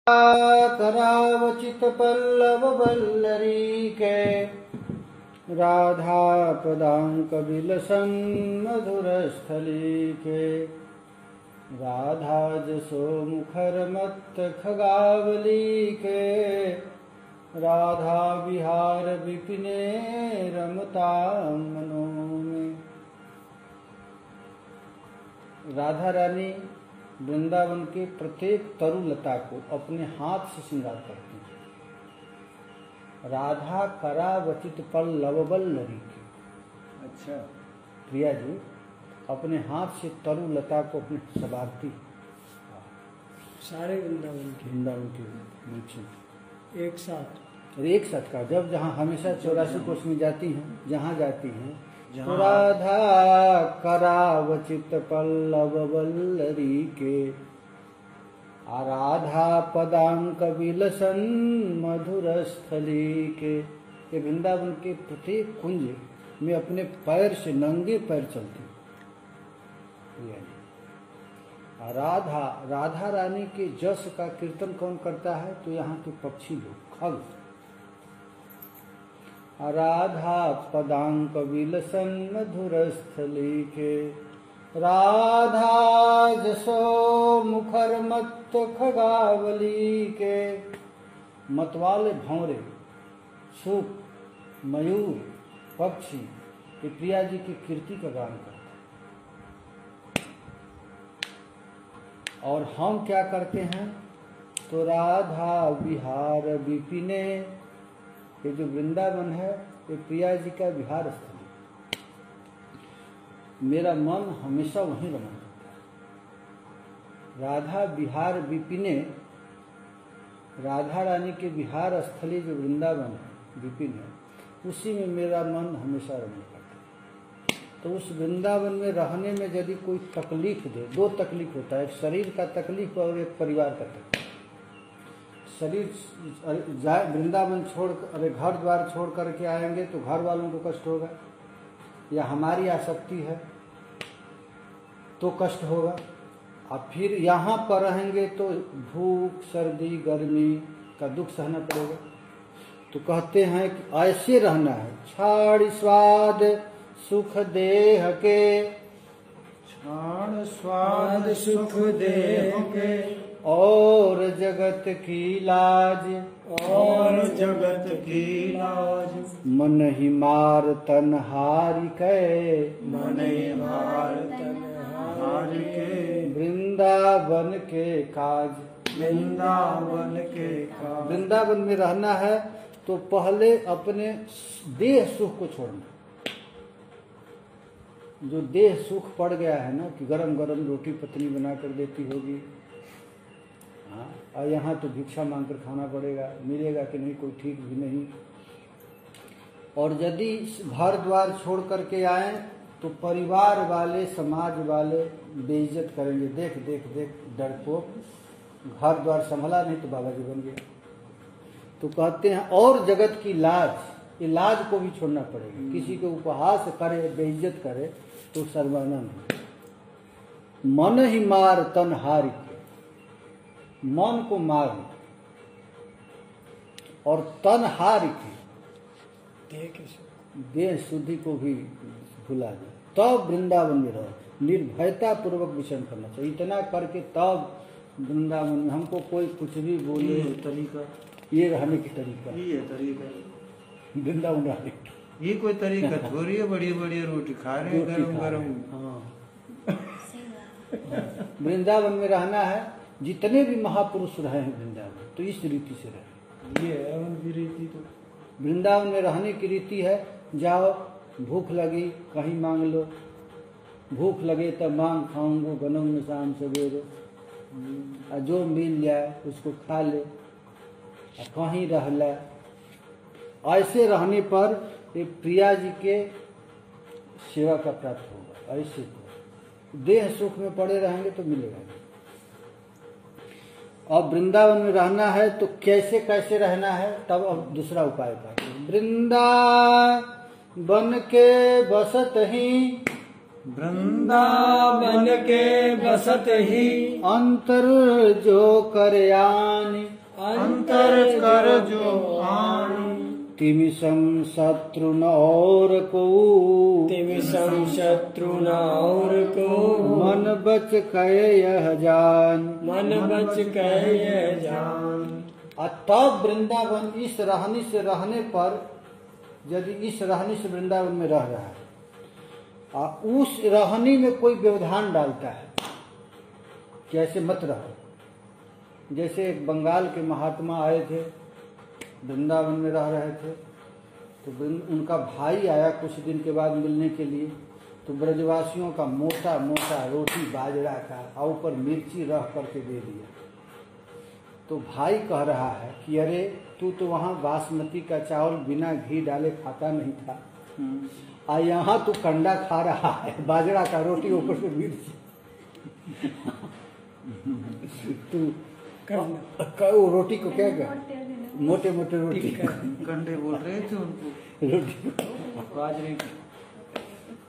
करावचित पल्लव वल्लरी के राधा पदांक विलसन मधुर स्थली के राधा जसो मुखर मत्त खगावली के राधा विहार विपिने रमता मनो में। राधा रानी वृंदावन के प्रत्येक तरुलता को अपने हाथ से श्रृंगार करती हैं। राधा करावचित पल्लव वल्लरी की। अच्छा, प्रिया जी अपने हाथ से तरुलता को अपने संवारती सारे वृंदावन के नीचे एक साथ का जब जहाँ हमेशा 84 कोष में जाती हैं, जहाँ जाती हैं तो राधा करावचित पल्लव वल्लरी के आराधा पदांक विलसन मधुर स्थली के। ये वृंदावन के प्रत्येक कुंज में अपने पैर से नंगे पैर चलती। राधा रानी के जस का कीर्तन कौन करता है? तो यहाँ के पक्षी लोग, खग। राधा पदांक विलसन मधुर स्थली के राधा जसो मुखर मत्त खगावली के। मतवाले भंवरे, सूप, मयूर, पक्षी ये प्रिया जी की कीर्ति का गान करते। और हम क्या करते हैं? तो राधा विहार विपिने, ये जो वृंदावन है ये प्रिया जी का विहार स्थल है। मेरा मन हमेशा वहीं रमण करता है। राधा विहार विपिने, राधा रानी के विहार स्थली जो वृंदावन है, विपिन है, उसी में मेरा मन हमेशा रमण करता है। तो उस वृंदावन में रहने में यदि कोई तकलीफ दे, दो तकलीफ होता है, एक शरीर का तकलीफ और एक परिवार का तकलीफ। शरीर वृंदावन छोड़, अरे घर द्वार छोड़ करके आएंगे तो घर वालों को कष्ट होगा, या हमारी आसक्ति है तो कष्ट होगा। अब फिर यहाँ पर रहेंगे तो भूख, सर्दी, गर्मी का दुख सहना पड़ेगा। तो कहते हैं कि ऐसे रहना है। छाड़ स्वाद सुख देह के, छाड़ स्वाद सुख देह के, और जगत की लाज, और जगत की लाज। मन ही मार तन हारि के, मन ही मार तन हारि के। वृंदावन के काज, वृंदावन के काज। वृंदावन में रहना है तो पहले अपने देह सुख को छोड़ना। जो देह सुख पड़ गया है ना कि गरम गरम रोटी पत्नी बना कर देती होगी, और यहाँ तो भिक्षा मांग कर खाना पड़ेगा, मिलेगा कि नहीं कोई ठीक भी नहीं। और यदि घर द्वार छोड़ करके आए तो परिवार वाले, समाज वाले बेइज्जत करेंगे। देख देख देख डरपोक, घर द्वार संभला नहीं तो बाबा जी बन गया। तो कहते हैं और जगत की लाज, ये लाज को भी छोड़ना पड़ेगा। किसी को उपहास करे, बेइज्जत करे तो शर्माना नहीं। मन ही मार तन हारि, मन को मार और तन हारि की, देह शुद्धि को भी भुला दे, तब वृंदावन में रहो। निर्भयता पूर्वक विचरण करना चाहिए। इतना करके तब वृंदावन में हमको कोई कुछ भी बोले, तरीका ये रहने की तरीका, ये तरीका वृंदावन रहने ये कोई तरीका थोड़ी है। बड़ी बड़ी रोटी खा रहे हैं गरम गरम। हाँ, वृंदावन में रहना है। जितने भी महापुरुष रहे हैं वृंदावन, तो इस रीति से रहे। ये है उनकी रीति। तो वृंदावन में रहने की रीति है, जाओ भूख लगी कहीं मांग लो, भूख लगे तब मांग खाऊंगा गनम में शाम सवेरे, जो मिल जाए उसको खा ले, कहीं रह ले। ऐसे रहने पर एक प्रिया जी के सेवा का प्राप्त होगा। ऐसे तो देह सुख में पड़े रहेंगे तो मिलेगा। अब वृंदावन में रहना है तो कैसे कैसे रहना है, तब अब दूसरा उपाय करते हैं। वृंदावन के बसत ही वृंदावन के बसत ही अंतर जो करयान अंतर कर जो आन तिमि सम शत्रु न और को तिमिसम शत्रु न और को मन बच कहे यह जान मन बच कह यह जान। तब वृंदावन इस रहनी से रहने पर यदि इस रहनी से वृंदावन में रह रहा है उस रहनी में कोई व्यवधान डालता है कि ऐसे मत रहो। जैसे एक बंगाल के महात्मा आए थे, वृंदावन में रह रहे थे, तो उनका भाई आया कुछ दिन के बाद मिलने के लिए, तो ब्रजवासियों का मोटा मोटा रोटी बाजरा का और ऊपर मिर्ची रह करके दे दिया। तो भाई कह रहा है कि अरे तू तो वहाँ बासमती का चावल बिना घी डाले खाता नहीं था, और यहाँ तू कंडा खा रहा है, बाजरा का रोटी ऊपर से मिर्ची। तू वो रोटी को क्या कह, मोटे मोटे रोटी कंडे बोल रहे थे उनको, रोटी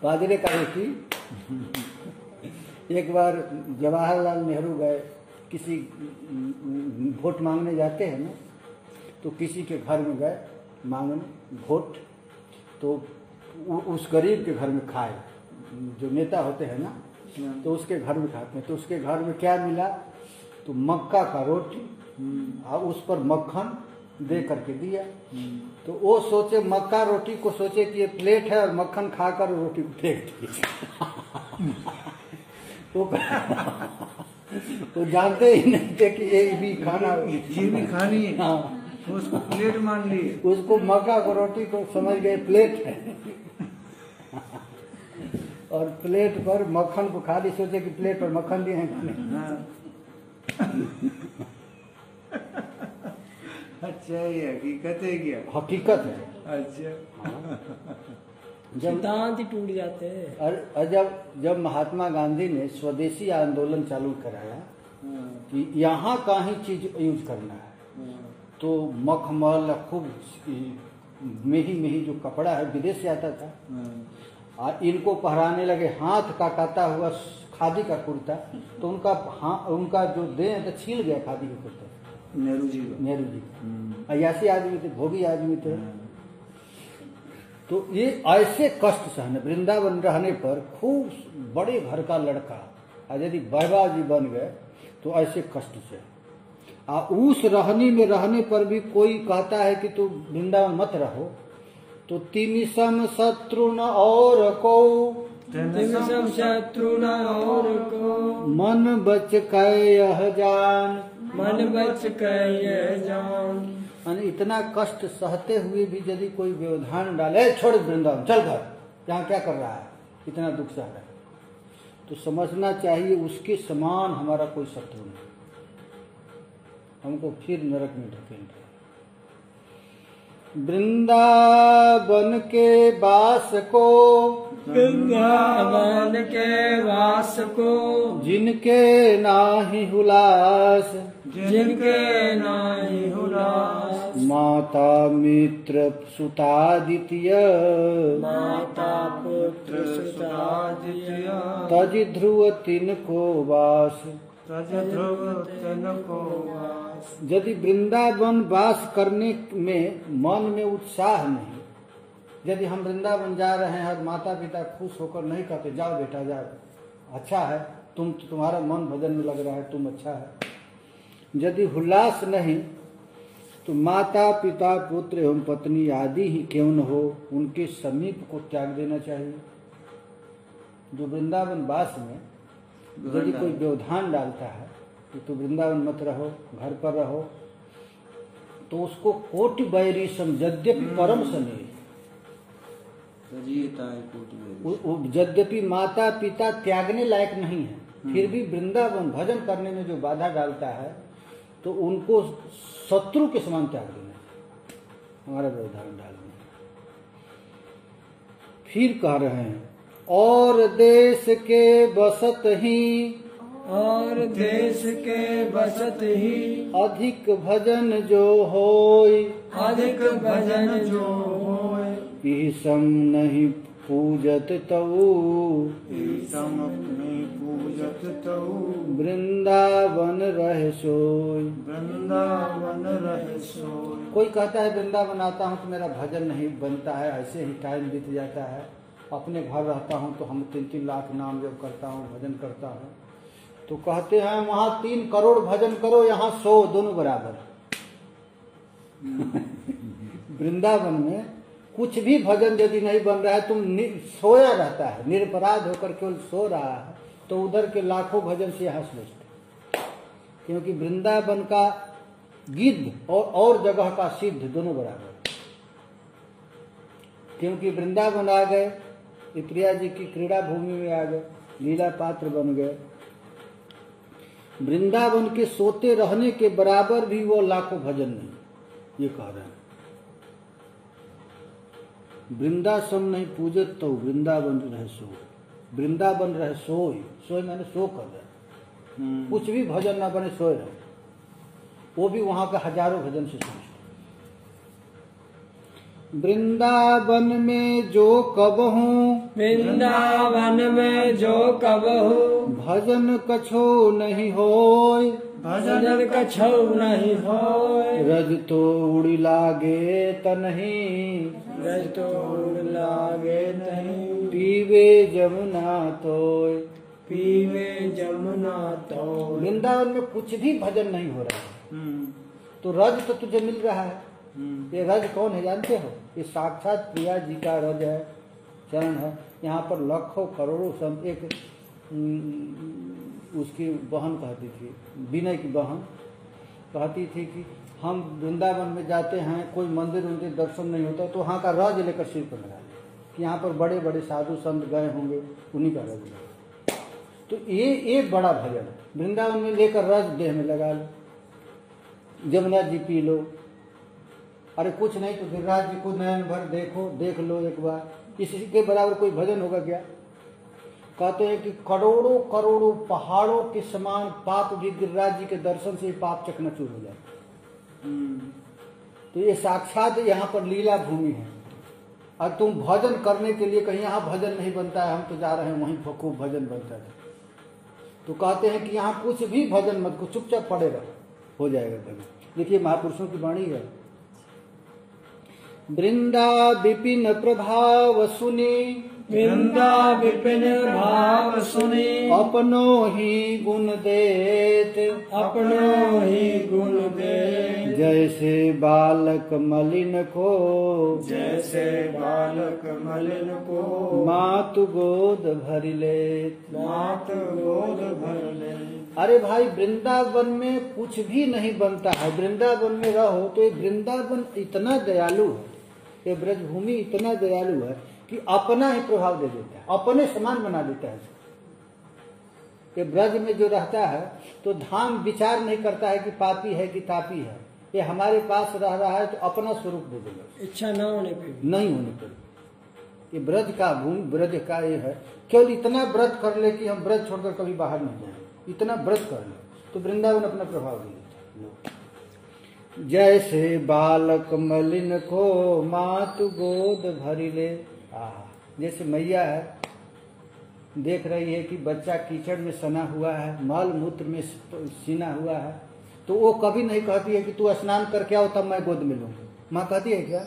बाजरे का रोटी। एक बार जवाहरलाल नेहरू गए, किसी वोट मांगने जाते हैं ना, तो किसी के घर में गए मांगने वोट, तो उस गरीब के घर में खाए, जो नेता होते हैं ना, तो उसके घर में खाते हैं। तो उसके घर में क्या मिला, तो मक्का का रोटी और उस पर मक्खन दे करके दिया। तो वो सोचे, मक्का रोटी को सोचे कि ये प्लेट है और मक्खन खाकर रोटी को फेंक दी। वो जानते ही नहीं थे कि ये भी खाना, ये भी खानी है। हाँ, उसको प्लेट मान लिए, उसको मक्का को रोटी को समझ गए प्लेट है, और प्लेट पर मक्खन को खा ली, सोचे कि प्लेट पर मक्खन दिए हैं खाने। हाँ। अच्छा, ये हकीकत है क्या? हकीकत है। अच्छा, जब सिद्धांत ही टूट जाते हैं। और जब महात्मा गांधी ने स्वदेशी आंदोलन चालू कराया कि यहाँ का ही चीज यूज करना है, तो मखमल खूब मेही जो कपड़ा है विदेश से आता था, और इनको पहराने लगे हाथ का काटा हुआ खादी का कुर्ता। तो उनका जो देह तो छील गया खादी का कुर्ता। नेहरू जी अयासी आदमी थे, भोगी आदमी थे। तो ये ऐसे कष्ट सहने, वृंदावन रहने पर खूब बड़े घर का लड़का, और यदि बाबा जी बन गए तो ऐसे कष्ट से। उस रहनी में रहने पर भी कोई कहता है कि तू वृंदावन मत रहो, तो तिमिसम शत्रु न और को तिमिसम शत्रु न और को मन बच कह जान मन बच कह यह जान। इतना कष्ट सहते हुए भी यदि कोई व्यवधान डाले, छोड़ वृंदावन चल घर, यहाँ क्या कर रहा है, इतना दुख सह रहा है, तो समझना चाहिए उसके समान हमारा कोई शत्रु नहीं, हमको फिर नरक में ढकेल। वृंदावन के वास को वृंदावन के वास को जिनके नाहि हुलास जिनके नाही हुलास। माता मित्र सुतादित्य माता पुत्र सुतादित्य तज ध्रुव तिनको वास। यदि वृंदावन वास करने में मन में उत्साह नहीं, यदि हम वृंदावन जा रहे हैं और माता पिता खुश होकर नहीं कहते जाओ बेटा जाओ, अच्छा है, तुम्हारा मन भजन में लग रहा है, तुम अच्छा है, यदि उल्लास नहीं, तो माता पिता पुत्र एवं पत्नी आदि ही क्यों न हो, उनके समीप को त्याग देना चाहिए। जो वृंदावन वास में यदि कोई व्यवधान डालता है तो वृंदावन मत रहो, घर पर रहो, तो उसको कोटि बैरी सम यद्यपि परम सनी, यद्यपि माता पिता त्यागने लायक नहीं है, फिर भी वृंदावन भजन करने में जो बाधा डालता है तो उनको शत्रु के समान त्याग देना, हमारा व्यवधान डालना। फिर कह रहे हैं और देश के बसत ही और देश के बसत ही अधिक भजन जो होय अधिक भजन जो होय। इहि सम नहीं पूजत तऊ, प्रीतम अपने पूजत तऊ, वृंदावन रह सोई। वृंदावन रह सोई। कोई कहता है वृंदावन आता हूँ तो मेरा भजन नहीं बनता है, ऐसे ही टाइम बीत जाता है। अपने घर रहता हूँ तो हम 3-3 लाख नाम जप करता हूँ, भजन करता हूँ। तो कहते हैं वहाँ 3 करोड़ भजन करो, यहाँ 100, दोनों बराबर। वृंदावन में कुछ भी भजन यदि नहीं बन रहा है, तुम सोया रहता है, निरपराध होकर केवल सो रहा है, तो उधर के लाखों भजन से यहाँ श्रेष्ठ। क्योंकि वृंदावन का गिद्ध और जगह का सिद्ध दोनों बराबर। क्योंकि वृंदावन आ गए, प्रिया जी की क्रीड़ा भूमि में आ गए, लीला पात्र बन गए। वृंदावन के सोते रहने के बराबर भी वो लाखों भजन नहीं, ये कह रहे हैं। वृंदावन नहीं पूजत तो वृंदावन रह सो, वृंदावन रह सोई। सोई मैंने सो कर रहे, कुछ भी भजन ना बने, सोए रहे। वो भी वहां के हजारों भजन से श्रेष्ठ। वृंदावन में जो कबहू, वृंदावन में जो कबहू, भजन कछो नहीं होय, भजन कछो नहीं होय। रज तो उड़ी लागे तनही, रज तो लागे नहीं, पीवे जमुना तोय, पीवे जमुना तो। वृंदावन में कुछ भी भजन नहीं हो रहा है, तो रज तो तुझे मिल रहा है। ये रज कौन है जानते हो? ये साक्षात प्रिया जी का रज है, चरण है। यहाँ पर लाखों करोड़ों संत, एक उसकी बहन कहती थी, विनय की बहन कहती थी कि हम वृंदावन में जाते हैं, कोई मंदिर उनके दर्शन नहीं होता, तो वहाँ का रज लेकर सिर पर लगा ले। यहाँ पर बड़े बड़े साधु संत गए होंगे, उन्हीं का रज ले। तो ये एक बड़ा भजन है। वृंदावन में लेकर रज देह में लगा लो, जमुना जी पी लो, अरे कुछ नहीं तो गिरिराज जी को नयन भर देखो, देख लो एक बार। इसी के बराबर कोई भजन होगा क्या? कहते हैं कि करोड़ों करोड़ों पहाड़ों के समान पाप भी गिरिराज जी के दर्शन से पाप चकनाचूर हो जाते। तो ये साक्षात यहाँ पर लीला भूमि है। और तुम भजन करने के लिए कहीं यहाँ भजन नहीं बनता है, हम तो जा रहे हैं वहीं खूब भजन बनता है। तो कहते हैं कि यहाँ कुछ भी भजन मत को, चुपचाप पड़े रहो, हो जाएगा भजन। देखिए महापुरुषों की वाणी है। वृंदा विपिन प्रभाव सुनी, वृंदा विपिन भाव सुनी, अपनो ही गुण देत, अपनो ही गुण दे। जैसे बालक मलिन को, जैसे बालक मलिन को, मातु गोद भरि लेत। मात गोद भर ले। अरे भाई, वृंदावन में कुछ भी नहीं बनता है। वृंदावन में रहो तो ये वृंदावन इतना दयालु है, ये ब्रजभूमि इतना दयालु है कि अपना ही प्रभाव दे देता है, अपने समान बना देता है। ये ब्रज में जो रहता है तो धाम विचार नहीं करता है कि पापी है कि तापी है। ये हमारे पास रह रहा है तो अपना स्वरूप दे देगा, इच्छा न होने पर, नहीं होने पर। ये ब्रज का भूमि, ब्रज का ये है। केवल इतना व्रत कर ले कि हम ब्रज छोड़कर कभी बाहर नहीं जाए, इतना व्रत कर ले तो वृंदावन अपना प्रभाव दे देता है। जैसे बालक मलिन को मातु गोद भरी ले। जैसे मैया है, देख रही है कि बच्चा कीचड़ में सना हुआ है, मल मूत्र में सीना हुआ है, तो वो कभी नहीं कहती है कि तू स्नान करके आओ तब मैं गोद में लूंगी। माँ कहती है क्या?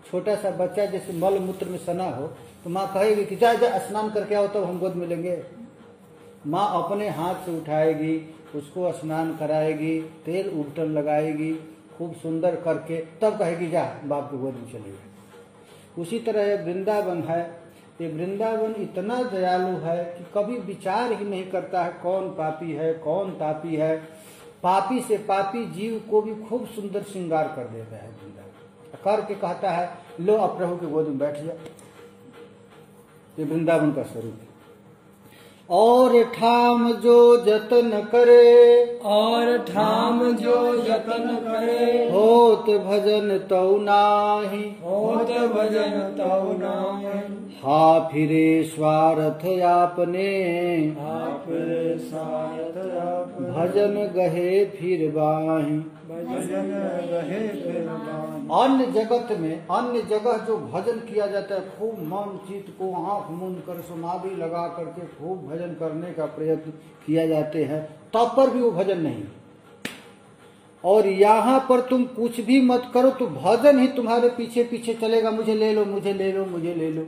छोटा सा बच्चा जैसे मल मूत्र में सना हो तो माँ कहेगी कि जा जा स्नान करके आओ तब हम गोद में लेंगे। माँ अपने हाथ से उठाएगी, उसको स्नान कराएगी, तेल उबटन लगाएगी, खूब सुंदर करके तब कहेगी जा बाप के गोद में चलेगी। उसी तरह ये वृंदावन है। ये वृंदावन इतना दयालु है कि कभी विचार ही नहीं करता है कौन पापी है कौन तापी है। पापी से पापी जीव को भी खूब सुंदर श्रृंगार कर देता है वृंदावन, करके कहता है लो अब प्रभु के गोद में बैठ जा। ये वृंदावन का स्वरूप है। और ठाम जो जतन करे, और ठाम जो जतन करे, होत भजन तौ नाही, होत भजन तौ नाहि। हा फिरे स्वार्थ आपने, आप साथ आप भजन गहे फिर बाही। भजन रहे फिर बानी। अन्य जगत में, अन्य जगह जो भजन किया जाता है, खूब मन चित्त को आंख मूंद कर समाधि लगा करके खूब भजन करने का प्रयत्न किया जाते हैं, तब पर भी वो भजन नहीं। और यहाँ पर तुम कुछ भी मत करो तो भजन ही तुम्हारे पीछे पीछे चलेगा, मुझे ले लो, मुझे ले लो, मुझे ले लो।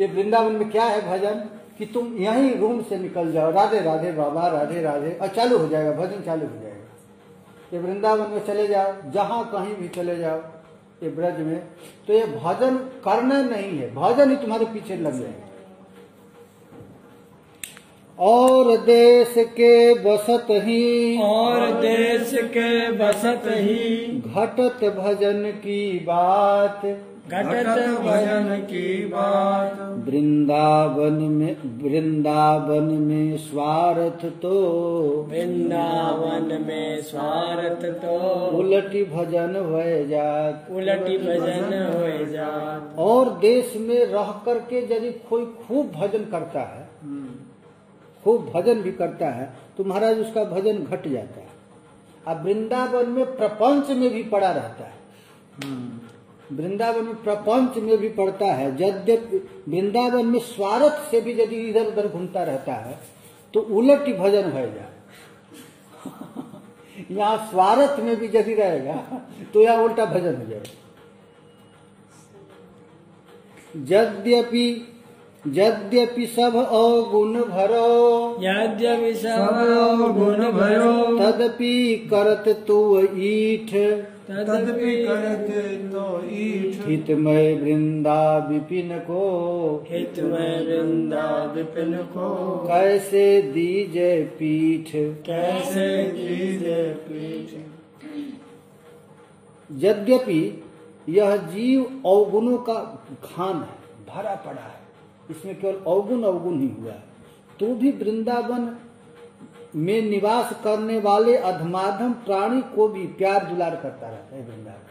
ये वृंदावन में क्या है भजन, कि तुम यहीं रूम से निकल जाओ, राधे राधे बाबा, राधे राधे, और चालू हो जाएगा भजन, चालू हो जाएगा। ये वृंदावन में चले जाओ, जहां कहीं भी चले जाओ, ये ब्रज में, तो ये भजन करना नहीं है, भजन ही तुम्हारे पीछे लग जाएगा। और देश के बसत ही, और देश के बसत ही, घटत भजन की बात, घटत भजन की बात। वृंदावन में स्वार्थ तो, वृंदावन में स्वार्थ तो, उलटी भजन हो जात, उलटी भजन हो जात। और देश में रह करके यदि कोई खूब भजन करता है, खूब भजन भी करता है, तो महाराज उसका भजन घट जाता है। अब वृंदावन में प्रपंच में भी पड़ा रहता है, वृंदावन में प्रपंच में भी पड़ता है। यद्यपि वृंदावन में स्वार्थ से भी यदि इधर उधर घूमता रहता है तो उलट ही भजन हो जाए। यहाँ स्वार्थ में भी यदि रहेगा तो यहाँ उल्टा भजन हो जाएगा। यद्यपि सब अवगुण भरो, यद्यपि सब गुण भरो, तदपि करत तू ईठ, तदपि करत तो ईठ। हितमय वृंदा विपिन को, हितमय वृंदा विपिन को, कैसे दीजे पीठ। कैसे दीजे पीठ। यद्यपि यह जीव अवगुणों का खान है, भरा पड़ा है, इसमें केवल अवगुण अवगुण ही हुआ है, तो भी वृंदावन में निवास करने वाले अधमाधम प्राणी को भी प्यार दुलार करता रहता है वृंदावन।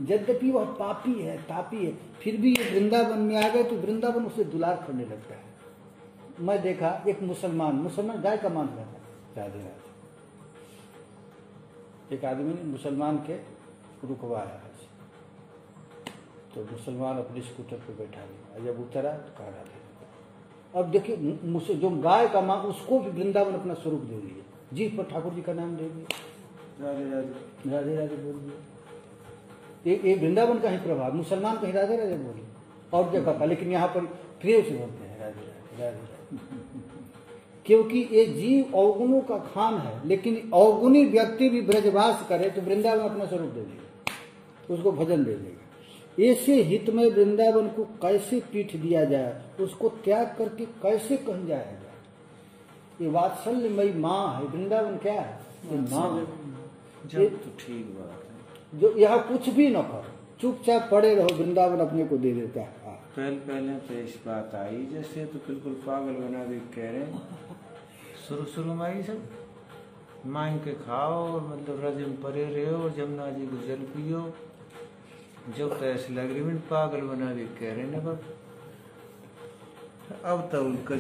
यद्यपि वह पापी है, तापी है, फिर भी ये वृंदावन में आ गए तो वृंदावन उसे दुलार करने लगता है। मैं देखा एक मुसलमान गाय का मांस खाता है, राधे राधे। एक आदमी ने मुसलमान के रुकवाया, तो मुसलमान अपने स्कूटर पे बैठा गया, जब उतरा तो कह रहा था, अब देखिए जो गाय का मां, उसको भी वृंदावन अपना स्वरूप दे दिया, जीभ पर ठाकुर जी का नाम दे दिया, राधे राधे राधे राधे बोल दिया। ये वृंदावन का ही प्रभाव, मुसलमान कहीं राधे राधे बोले और जगह का, लेकिन यहाँ पर प्रिय से बोलते हैं राधे राधे राधे राधे। क्योंकि ये जीव अवगुणों का खान है, लेकिन अवगुणी व्यक्ति भी ब्रजवास करे तो वृंदावन अपना स्वरूप दे देगा, उसको भजन दे देगा। ऐसे हित में वृंदावन को कैसे पीठ दिया जाए, उसको त्याग करके कैसे कहीं जाया जाए। ये वात्सल्यमयी माँ है, वृंदावन क्या है, ये माँ है। जब तो ठीक बात है, जो यहाँ कुछ भी न करो, चुपचाप पड़े रहो, वृंदावन अपने को दे देता है। पहले तो इस बात आई जैसे तो बिल्कुल पागल बना भी कह रहे हैं। शुरू में आई सब मांग के खाओ, मतलब रज में परे रहो और जमुना जी को जल पियो, जब तो ऐसे लग रही पागल बना भी कह रहे हैं। अब तो उनका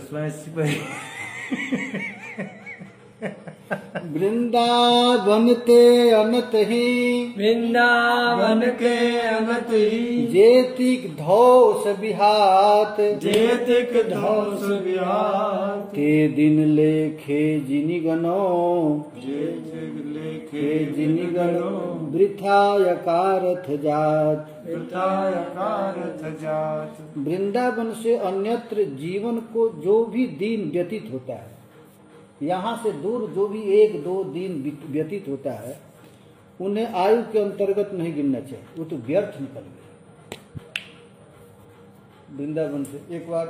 वृंदावन ते अनत ही, वृंदावन के अनत ही, जेतिक धौस बिहात, जेतिक धौस विहात, ते दिन लेखे जिनि गनो, जेतिक लेखे जिनि गनो, वृथा यकारथ जात, वृथा यकारथ जात। वृंदावन से अन्यत्र जीवन को जो भी दिन व्यतीत होता है, यहाँ से दूर जो भी 1-2 दिन व्यतीत होता है, उन्हें आयु के अंतर्गत नहीं गिनना चाहिए, वो तो व्यर्थ निकल गया। वृंदावन से एक बार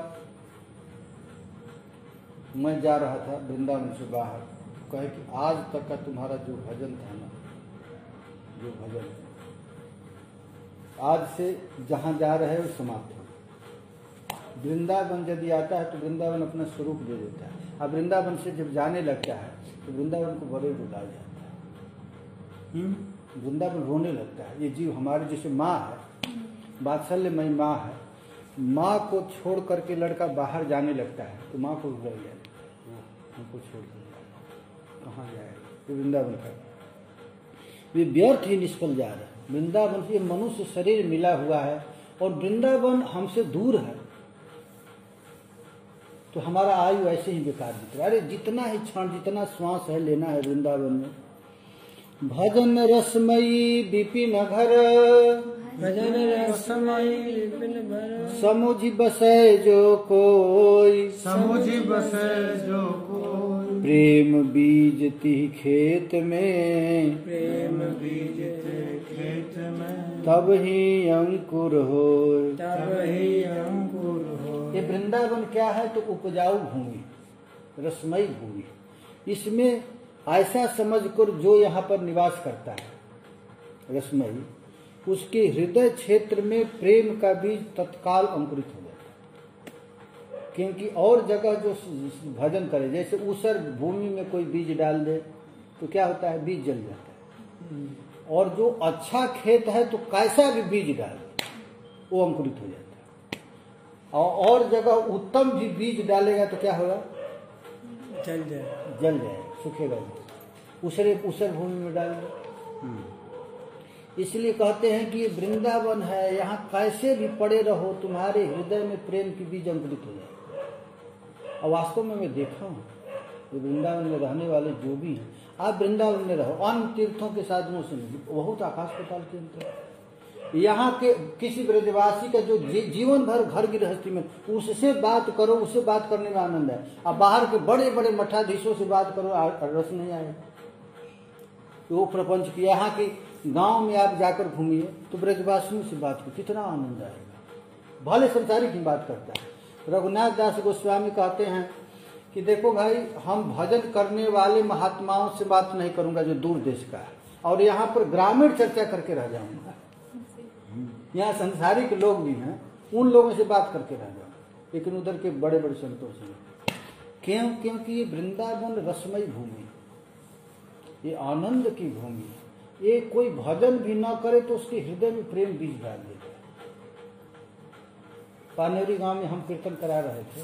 मैं जा रहा था वृंदावन से बाहर, कहे कि आज तक का तुम्हारा जो भजन था ना, जो भजन आज से जहाँ जा रहे हो समाप्त हो, वृंदावन यदि आता है तो वृंदावन अपना स्वरूप दे देता है। अब वृंदावन से जब जाने लगता है तो वृंदावन को बड़े रुला जाता है। वृंदावन रोने लगता है। ये जीव हमारे जैसे माँ है, वात्सल्यमयी माँ है, माँ को छोड़ करके लड़का बाहर जाने लगता है तो माँ को रुला जाए, हमको छोड़ कहाँ जाएगा। वृंदावन का ये व्यर्थ ही निष्फल जा रहा है। वृंदावन से मनुष्य शरीर मिला हुआ है और वृंदावन हमसे दूर है तो हमारा आयु ऐसे ही बेकार बीत रहा है। अरे जितना ही क्षण, जितना श्वास है लेना है वृंदावन में। भजन रसमयी विपिन घर, भजन रसमयी विपिन भर, समुझ बसे जो कोई, समुझ बसे जो कोई, प्रेम बीजती खेत में, प्रेम बीजते खेत में, तब ही अंकुर हो। तब ही अंकुर हो। ये वृंदावन क्या है तो उपजाऊ भूमि, रसमयी भूमि। इसमें ऐसा समझकर जो यहाँ पर निवास करता है रसमयी, उसके हृदय क्षेत्र में प्रेम का बीज तत्काल अंकुरित हो जाता है। क्योंकि और जगह जो भजन करे, जैसे ऊसर भूमि में कोई बीज डाल दे तो क्या होता है, बीज जल जाता है। और जो अच्छा खेत है तो कैसा भी बीज डाल वो अंकुरित हो जाता है। और जगह उत्तम भी बीज डालेगा तो क्या होगा, जल जाए, जल जाएगा, सूखेगा। ऊसर भूमि में डाल दो। इसलिए कहते हैं कि ये वृंदावन है, यहाँ कैसे भी पड़े रहो तुम्हारे हृदय में प्रेम की बीज अंकुरित हो जाए। और वास्तव में मैं देखा हूँ ये वृंदावन में रहने वाले जो भी हैं, आप वृंदावन में रहो, अन्य तीर्थों के साधनों से नहीं, बहुत आकाश पाताल के अंतर है। यहाँ के किसी ब्रजवासी का जो जीवन भर घर गृहस्थी में, उससे बात करो, उससे बात करने में आनंद है। अब बाहर के बड़े बड़े मठाधीशों से बात करो, रस नहीं आएगा। वो प्रपंच की, यहाँ के गांव में आप जाकर घूमिए तो ब्रजवासियों से बात करो, कितना आनंद आएगा। भले संसारिक की बात करता है। रघुनाथ दास गोस्वामी कहते हैं कि देखो भाई, हम भजन करने वाले महात्माओं से बात नहीं करूंगा जो दूर देश का है, और यहाँ पर ग्रामीण चर्चा करके रह जाऊंगा। यहाँ संसारिक लोग भी हैं, उन लोगों से बात करके रह जाऊंगा, लेकिन उधर के बड़े बड़े संतों से। क्यों? क्योंकि ये वृंदावन रसमयी भूमि, ये आनंद की भूमि। ये कोई भजन भी ना करे तो उसके हृदय में प्रेम बीज डाल देता है। पानेरी गांव में हम कीर्तन करा रहे थे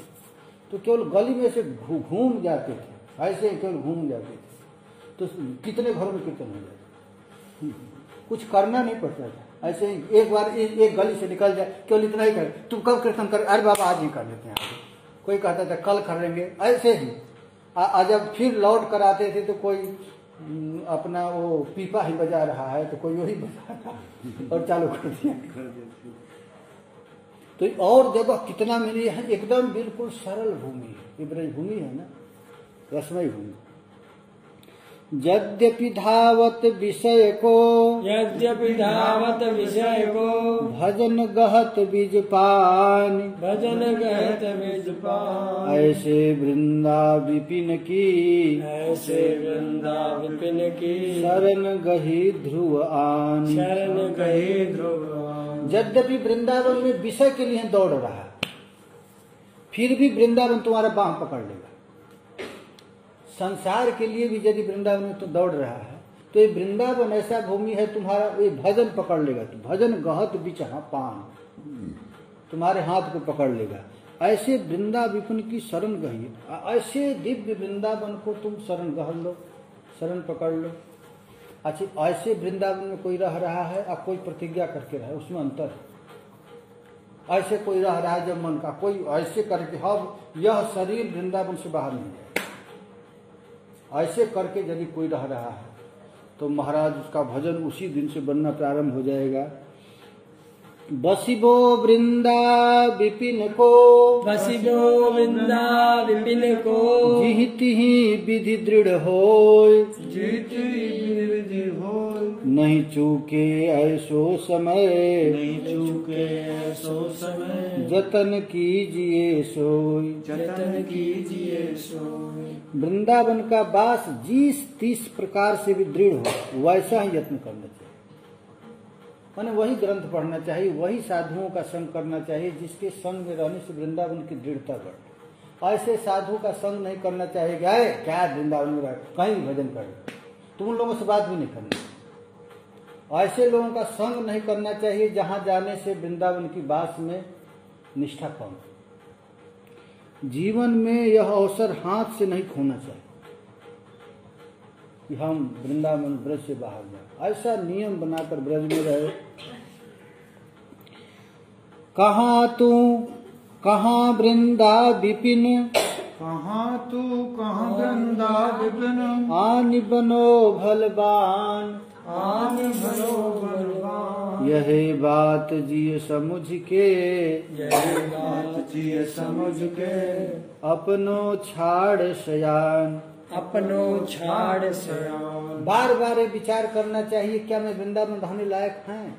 तो केवल गली में से घूम जाते थे, ऐसे केवल घूम जाते थे तो कितने घरों में कीर्तन हो जाता, कुछ करना नहीं पड़ता था। ऐसे ही एक बार एक गली से निकल जाए, केवल इतना ही कर, तुम कब कीर्तन कर, अरे बाबा आज ही कर लेते हैं, कोई कहता था कल करेंगे, ऐसे ही। जब फिर लौट कर आते थे तो कोई अपना वो पीपा ही बजा रहा है तो कोई वही बजा रहा और चालू कर दिया। तो और जगह कितना मिली है, एकदम बिल्कुल सरल भूमि, ये ब्रज भूमि है ना, रसमयी भूमि। यद्यपि धावत विषय को, यद्यपि धावत विषय को, भजन गहत बीज पान, भजन गहत बीज पान, ऐसे वृंदा विपिन की, ऐसे वृंदा विपिन की, शरण गही ध्रुव आन, शरण गही ध्रुव आन। यद्यपि वृंदावन में विषय के लिए दौड़ रहा है, फिर भी वृंदावन तुम्हारा बांह पकड़ लेगा। संसार के लिए भी यदि वृंदावन में तो दौड़ रहा है तो ये वृंदावन ऐसा भूमि है, तुम्हारा ये भजन पकड़ लेगा। तो भजन गहत बिच पान, तुम्हारे हाथ को पकड़ लेगा। ऐसे वृंदा विपिन की शरण गही, ऐसे दिव्य वृंदावन को तुम शरण गह लो, शरण पकड़ लो। अच्छा, ऐसे वृंदावन में कोई रह रहा है और कोई प्रतिज्ञा करके रहा है, उसमें अंतर है। ऐसे कोई रह रहा है जब मन का, कोई ऐसे करके हम यह शरीर वृंदावन से बाहर नहीं जाए, ऐसे करके यदि कोई रह रहा है तो महाराज उसका भजन उसी दिन से बनना प्रारंभ हो जाएगा। बसिबो वृंदा विपिन को, बसिबो वृंदा विपिन को, जिहिति ही विधि दृढ़ होय, जीती विधि होय, नहीं चूके ऐसो समय, नहीं चूके ऐसो समय, जतन कीजिए सोय, जतन कीजिए सोय। वृंदावन का वास जिस 30 प्रकार से भी दृढ़ हो वैसा ही यत्न करना चाहिए। माने वही ग्रंथ पढ़ना चाहिए, वही साधुओं का संग करना चाहिए जिसके संग में रहने से वृंदावन की दृढ़ता बढ़े। ऐसे साधु का संग नहीं करना चाहिए कि क्या वृंदावन में रह कहीं भी भजन कर, तुम लोगों से बात भी नहीं करनी। ऐसे लोगों का संग नहीं करना चाहिए जहां जाने से वृंदावन की बात में निष्ठा कम। जीवन में यह अवसर हाथ से नहीं खोना चाहिए कि हम वृंदावन ब्रज से बाहर जाए। ऐसा नियम बनाकर ब्रज में रहे। कहाँ तू कहाँ वृंदा विपिन, कहाँ तू कहाँ वृंदा विपिन, आन बनो भलवान, आन भलो बलवान। यही बात जिय समझ के, यही बात जिय समझ के, अपनो छाड़ शयान, अपनो छाड़ सयान। बार बार विचार करना चाहिए, क्या मैं वृंदावन रहने लायक हैं?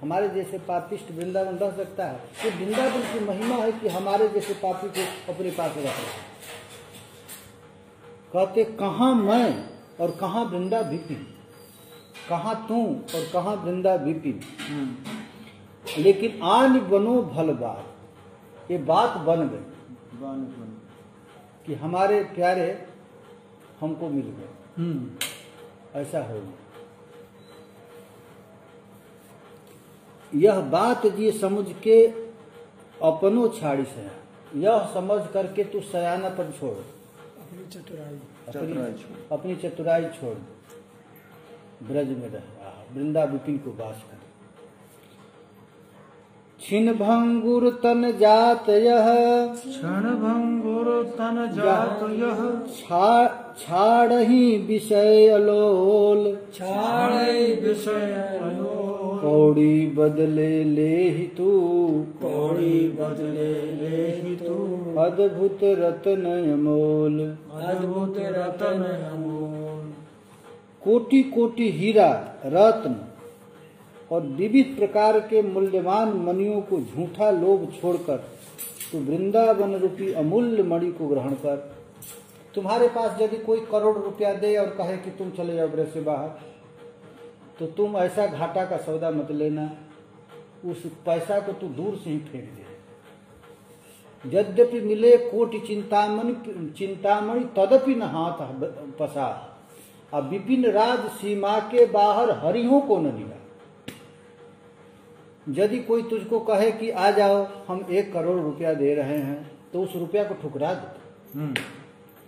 हमारे जैसे पापिष्ट वृंदावन रह सकता है? ये वृंदावन की महिमा है कि हमारे जैसे पापी को अपने पास रख रहे। कहते कहाँ मैं और कहाँ वृंदा विपिन, कहाँ तू और कहाँ वृंदा विपिन। लेकिन आन बनो भल बात, ये बात बन गई कि हमारे प्यारे हमको मिल गए। ऐसा हो गया। यह बात ये समझ के अपनो छाड़ी सया, यह समझ करके तू सयाना पर छोड़, अपनी चतुराई, अपनी चतुराई छोड़, ब्रज में रह, वृंदा विपिन को वास कर। छिन भंगुर तन जात यह, क्षण भंगुर तन जात यह, छाड़ही विषय अलोल, छाड़े विषय अलोल। कौड़ी बदले ले ही तू, कौड़ी बदले ले ही तू, अद्भुत रत्न अमोल, अद्भुत रतन अमोल। कोटि कोटि हीरा रत्न और विविध प्रकार के मूल्यवान मणियों को झूठा लोभ छोड़कर तू वृंदावन रूपी अमूल्य मणि को ग्रहण कर। तुम्हारे पास यदि कोई करोड़ रुपया दे और कहे कि तुम चले जाओ ब्रज से बाहर, तो तुम ऐसा घाटा का सौदा मत लेना, उस पैसा को तू दूर से ही फेंक दे। यद्यपि मिले कोटि चिंतामणि तदपि न हाथ पसार, अब विपिन राज सीमा के बाहर हरियों को न निगा। यदि कोई तुझको कहे कि आ जाओ हम 1 करोड़ रुपया दे रहे हैं, तो उस रुपया को ठुकरा दे।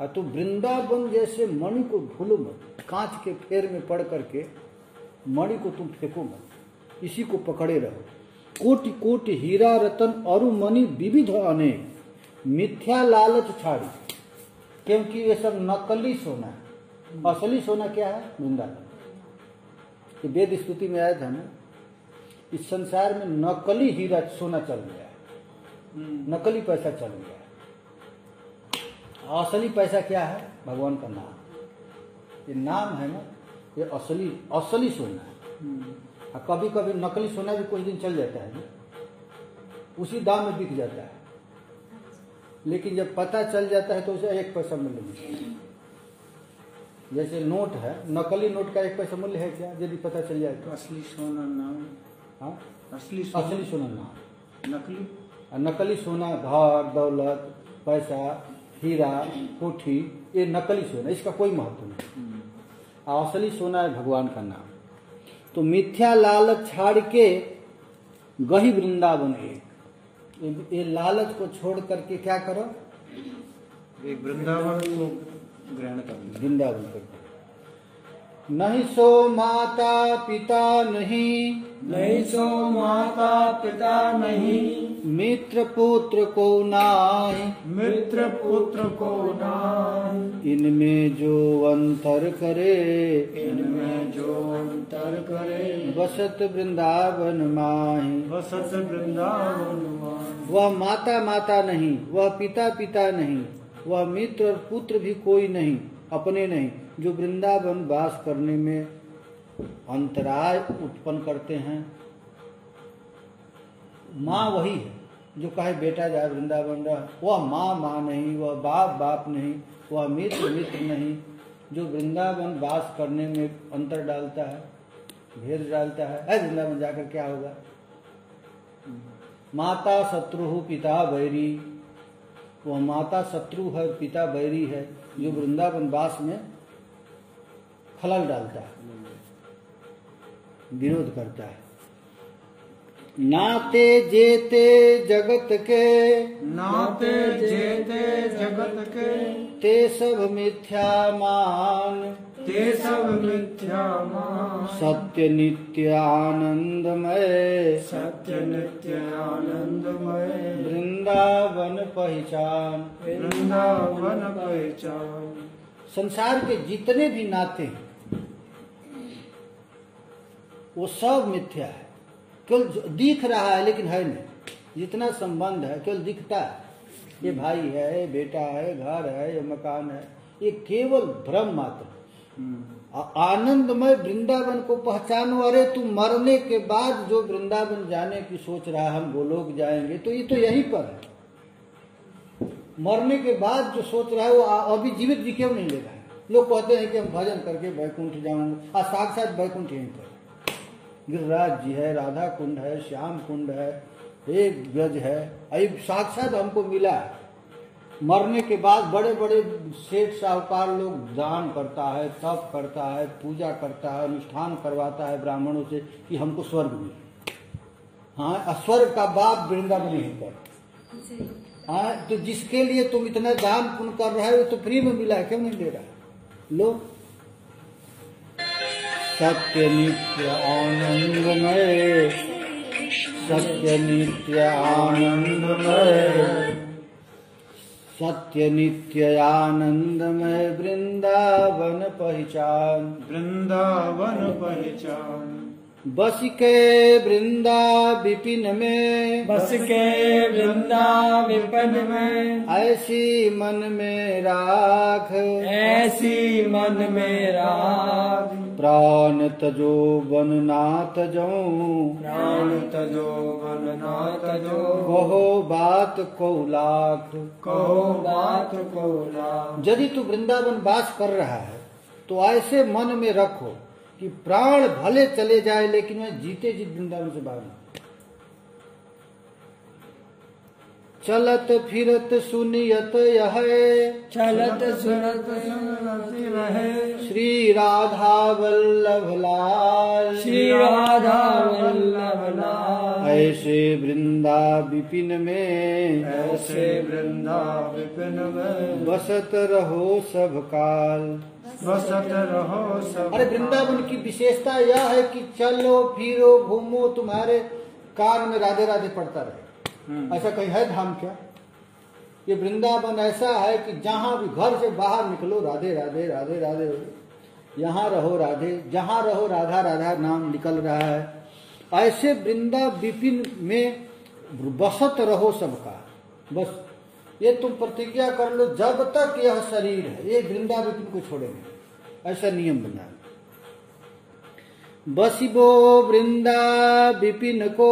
और तू वृंदावन जैसे मणि को भूलो मत, कांच के फेर में पड़ करके मणि को तुम फेंको मत, इसी को पकड़े रहो। कोटि कोटि हीरा रतन और मणि विविध अनेक, मिथ्या लालच छाड़ी, क्योंकि ये सब नकली सोना है। असली सोना क्या है? वृंदावन। ये वेद स्तुति में आया था ना, इस संसार में नकली हीरा सोना चल गया है, नकली पैसा चल गया है। असली पैसा क्या है? भगवान का नाम। ये नाम है ना, ये असली सोना है। कभी कभी नकली सोना भी कुछ दिन चल जाता है, उसी दाम में बिक जाता है, लेकिन जब पता चल जाता है तो उसे 1 पैसा मूल्य मिलता है। जैसे नोट है, नकली नोट का 1 पैसा मूल्य है क्या? यदि पता चल जाए तो। असली सोना नाम, हाँ, असली सोना नाम। नकली, नकली सोना घर दौलत पैसा हीरा कोठी, ये नकली सोना, इसका कोई महत्व नहीं। असली सोना है भगवान का नाम। तो मिथ्या लालच छाड़ के गही वृंदावन एक, ये लालच को छोड़ करके क्या करो? एक वृंदावन को ग्रहण कर, वृंदावन कर। नहीं सो माता पिता नहीं, नहीं सो माता पिता नहीं, मित्र पुत्र को नाहि, मित्र पुत्र को नाहि। इनमें जो अंतर करे, इनमें जो अंतर करे, बसत वृंदावन माहि। बसत वृंदावन माहि। वह माता माता नहीं, वह पिता पिता नहीं, वह मित्र और पुत्र भी कोई नहीं, अपने नहीं, जो वृंदावन वास करने में अंतराय उत्पन्न करते हैं। माँ वही है जो कहे बेटा जाए वृंदावन रह, वह माँ नहीं, वह बाप नहीं, वह मित्र नहीं, जो वृंदावन वास करने में अंतर डालता है। भेद डालता है वृंदावन जाकर क्या होगा। माता शत्रु पिता बैरी, वह माता शत्रु है, पिता बैरी है, जो वृंदावन वास में खलल डालता है, विरोध करता है। नाते जेते जगत के, नाते जेते जगत के, ते सब मिथ्या मान, ते सब मिथ्या मान। सत्य नित्य आनंदमय, सत्य नित्य आनंदमय। वृंदावन पहचान, वृंदावन पहचान। संसार के जितने भी नाते हैं वो सब मिथ्या है, केवल दिख रहा है लेकिन है नहीं। जितना संबंध है केवल दिखता है, ये भाई है, ये बेटा है, घर है, ये मकान है, ये केवल भ्रम मात्र। आनंदमय वृंदावन को पहचानो। अरे तू मरने के बाद जो वृंदावन जाने की सोच रहा है, हम गोलोक जाएंगे, तो ये तो यहीं पर है। मरने के बाद जो सोच रहा है वो अभी जीवित जी क्यों नहीं ले रहा है। लोग कहते हैं कि हम भजन करके बैकुंठ जाऊंगे, और साक्षात बैकुंठ यहीं पर गिरिराज जी है, राधा कुंड है, श्याम कुंड है, एक ब्रज है, अभी साक्षात हमको मिला है। मरने के बाद बड़े बड़े सेठ साहूकार लोग दान करता है, तप करता है, पूजा करता है, अनुष्ठान करवाता है ब्राह्मणों से कि हमको स्वर्ग मिले। हाँ, स्वर्ग का बाप वृंदावन यहीं पर। हाँ, तो जिसके लिए तुम इतना दान पुण्य कर रहे हो तो फ्री में मिला है, क्यों नहीं दे रहा। लो, सत्य नित्य आनंदमय, सत्य नित्य आनंदमय, सत्य नित्य आनंदमय वृंदावन पहचान, वृंदावन पहचान। बस के वृंदा विपिन में, बस के वृंदा विपिन में, ऐसी मन में राख, ऐसी मन में राख। प्राण तजो वन ना तजो, प्राण तजो वन ना तजो। कहो बात को लाख, कहो बात को लाख। यदि तू वृंदावन वास कर रहा है तो ऐसे मन में रखो कि प्राण भले चले जाए लेकिन मैं जीते जी वृंदावन से बाहर नहीं। चलत फिरत सुनियत यह, चलत सुनत रहे। श्री राधा वल्लभ लाल, श्री राधा वल्लभ लाल। ऐसे वृंदा विपिन में, ऐसे वृंदा विपिन में, बसत रहो सब काल। बसत रहो सब। अरे वृंदावन की विशेषता यह है कि चलो फिरो घूमो, तुम्हारे कान में राधे राधे पड़ता रहे। ऐसा कहीं है धाम क्या? ये वृंदावन ऐसा है कि जहां भी घर से बाहर निकलो राधे राधे राधे राधे, यहाँ रहो राधे, जहां रहो राधा राधा नाम निकल रहा है। ऐसे वृंदा विपिन में बसत रहो सबका। बस ये तुम प्रतिज्ञा कर लो, जब तक यह शरीर है ये वृंदा विपिन को छोड़ेंगे, ऐसा नियम बना। बसिबो वृंदा विपिन को,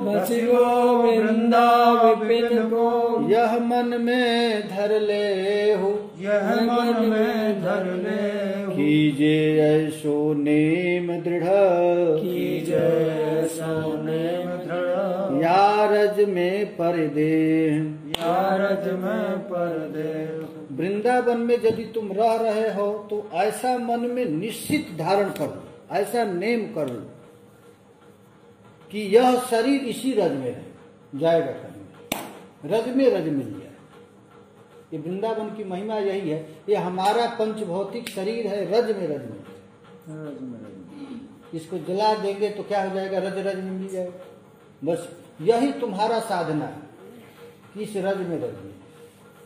बसिबो वृंदा विपिन को, यह मन में धर ले हो, यह मन में धर ले हो। कीजे ऐसो नेम दृढ़, कीजे ऐसो नेम दृढ़। यारज में परदे, यारज में परदे। वृंदावन में यदि तुम रह रहे हो तो ऐसा मन में निश्चित धारण कर लो, ऐसा नेम कर लो कि यह शरीर इसी रज में रहे, जाएगा कहीं रज में रज मिल जाए। ये वृंदावन की महिमा यही है। ये हमारा पंचभौतिक शरीर है, रज में रज में। इसको जला देंगे तो क्या हो जाएगा, रज रज में मिल जाएगा। बस यही तुम्हारा साधना है कि इस रज में रज में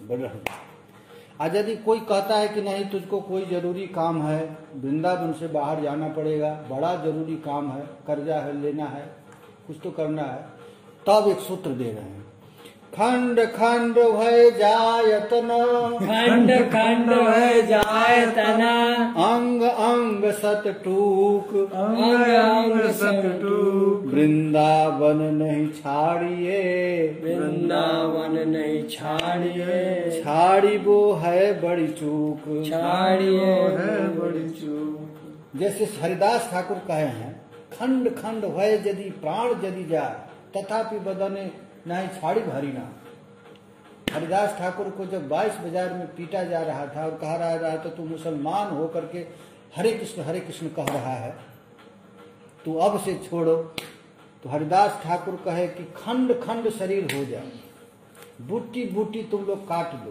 बढ़ रहा। आज यदि कोई कहता है कि नहीं तुझको कोई जरूरी काम है, वृंदावन से बाहर जाना पड़ेगा, बड़ा जरूरी काम है, कर्जा है, लेना है, कुछ तो करना है, तब एक सूत्र दे रहे हैं, खंड खंड भय जायतन, खंड खंड भय जायतना, अंग अंग सत टूक, अंग अंग सत टूक। वृंदावन नहीं छाड़िए, वृंदावन नहीं छाड़िए, छाड़िबो है बड़ी चूक, छाड़िए है बड़ी चूक। जैसे हरिदास ठाकुर कहे हैं खंड खंड भय यदि प्राण यदि जाए तथापि बदने नहीं छाड़ी भारी ना। हरिदास ठाकुर को जब 22 बाजार में पीटा जा रहा था और कहा रहा था तू मुसलमान होकर के हरे कृष्ण कह रहा है, तू अब से छोड़ो। तो हरिदास ठाकुर कहे कि खंड खंड शरीर हो जाए, बूटी बूटी तुम लोग काट दो,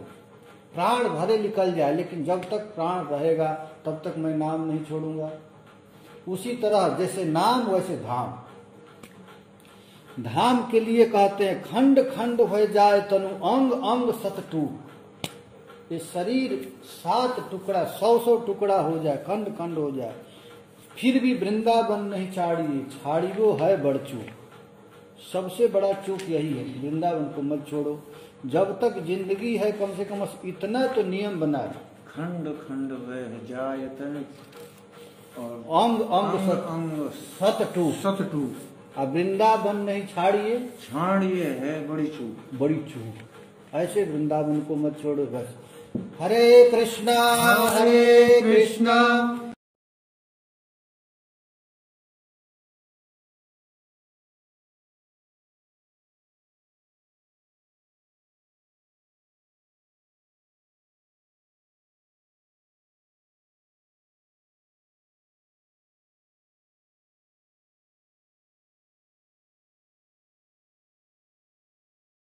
प्राण भरे निकल जाए, लेकिन जब तक प्राण रहेगा तब तक मैं नाम नहीं छोड़ूंगा। उसी तरह जैसे नाम वैसे धाम। धाम के लिए कहते हैं खंड खंड हो जाए तनु अंग अंग सत टूट। ये शरीर 7 टुकड़ा 100 टुकड़ा हो जाए, खंड खंड हो जाए, फिर भी वृंदावन नहीं छाड़िए, छाड़ियो है बड़ चूक। सबसे बड़ा चूक यही है, वृंदावन को मत छोड़ो। जब तक जिंदगी है कम से कम इतना तो नियम बना लो, खंड खंड वह जाए तन और अंग अंग सत टूट। अब वृंदावन नहीं छाड़िए, छाड़िए है बड़ी चूक, बड़ी चूक। ऐसे वृंदावन को मत छोड़ो बस। हरे कृष्णा